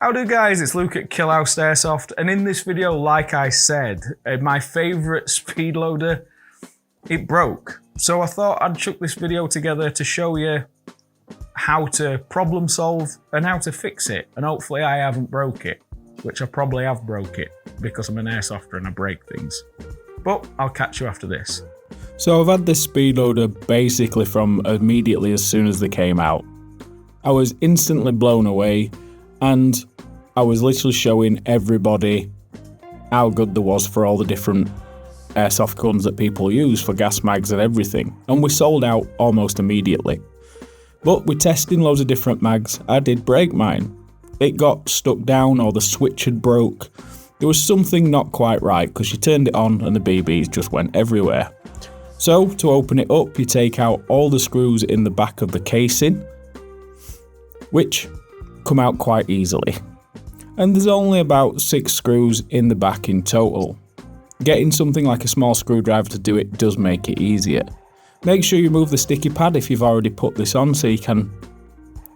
Howdy guys, it's Luke at Airsoft, and in this video, like I said, my favourite Speedloader, it broke. So I thought I'd chuck this video together to show you how to problem solve and how to fix it. And hopefully I haven't broke it, which I probably have broke it because I'm an airsofter and I break things. But I'll catch you after this. So I've had this Speedloader basically from immediately as soon as they came out. I was instantly blown away, and I was literally showing everybody how good there was for all the different airsoft guns that people use for gas mags and everything, and we sold out almost immediately. But with testing loads of different mags, I did break mine. It got stuck down, or the switch had broke. There was something not quite right because you turned it on and the BBs just went everywhere. So to open it up, you take out all the screws in the back of the casing, which come out quite easily. And there's only about 6 screws in the back in total. Getting something like a small screwdriver to do it does make it easier. Make sure you remove the sticky pad if you've already put this on so you can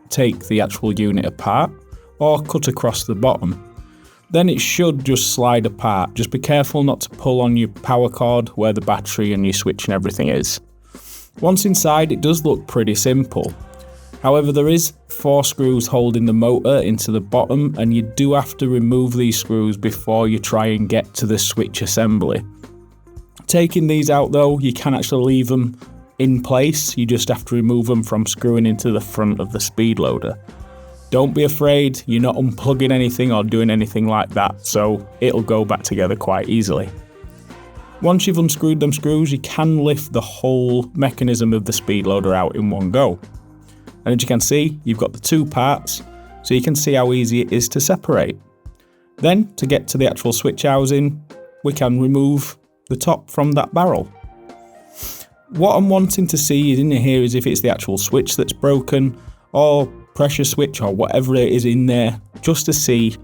take the actual unit apart or cut across the bottom. Then it should just slide apart. Just be careful not to pull on your power cord where the battery and your switch and everything is. Once inside, it does look pretty simple. However, there is 4 screws holding the motor into the bottom, and you do have to remove these screws before you try and get to the switch assembly. Taking these out though, you can actually leave them in place. You just have to remove them from screwing into the front of the Speedloader. Don't be afraid, you're not unplugging anything or doing anything like that, so it'll go back together quite easily. Once you've unscrewed them screws, you can lift the whole mechanism of the Speedloader out in one go. And as you can see, you've got the 2 parts, so you can see how easy it is to separate. Then, to get to the actual switch housing, we can remove the top from that barrel. What I'm wanting to see in here is if it's the actual switch that's broken, or pressure switch, or whatever it is in there, just to see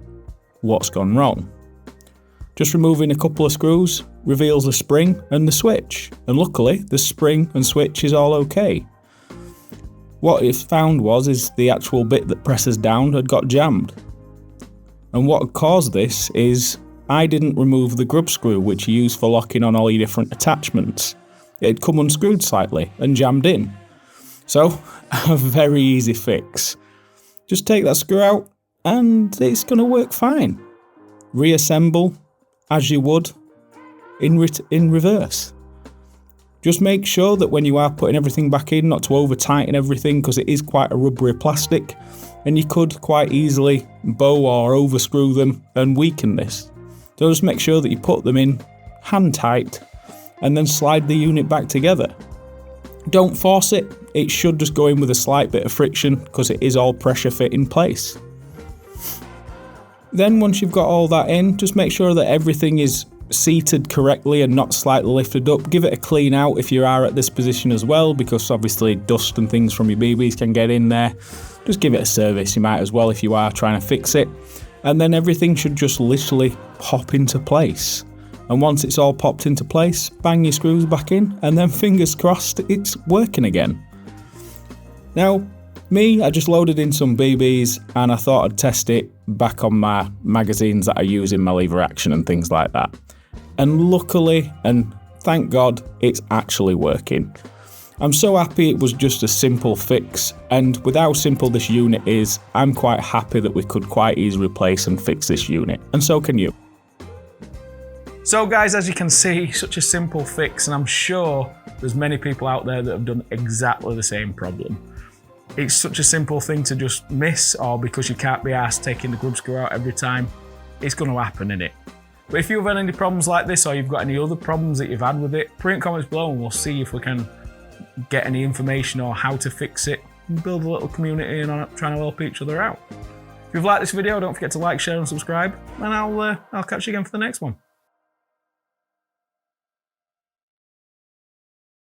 what's gone wrong. Just removing a couple of screws reveals the spring and the switch, and luckily the spring and switch is all okay. What it found is the actual bit that presses down had got jammed. And what had caused this is I didn't remove the grub screw which you use for locking on all your different attachments. It had come unscrewed slightly and jammed in. So, a very easy fix. Just take that screw out and it's going to work fine. Reassemble as you would in reverse. Just make sure that when you are putting everything back in, not to over tighten everything because it is quite a rubbery plastic and you could quite easily bow or over screw them and weaken this. So just make sure that you put them in hand tight and then slide the unit back together. Don't force it, it should just go in with a slight bit of friction because it is all pressure fit in place. Then once you've got all that in, just make sure that everything is seated correctly and not slightly lifted up. Give it a clean out if you are at this position as well, because obviously dust and things from your BBs can get in there. Just give it a service, you might as well if you are trying to fix it. And then everything should just literally pop into place. And once it's all popped into place, bang your screws back in, and then fingers crossed it's working again. Now, I just loaded in some BBs and I thought I'd test it back on my magazines that I use in my lever action and things like that. And luckily, and thank God, it's actually working. I'm so happy it was just a simple fix, and with how simple this unit is, I'm quite happy that we could quite easily replace and fix this unit, and so can you. So guys, as you can see, such a simple fix, and I'm sure there's many people out there that have done exactly the same problem. It's such a simple thing to just miss, or because you can't be arsed taking the grub screw out every time, it's going to happen, innit? But if you've had any problems like this, or you've got any other problems that you've had with it, put in comments below and we'll see if we can get any information or how to fix it and build a little community and trying to help each other out. If you've liked this video, don't forget to like, share and subscribe, and I'll catch you again for the next one.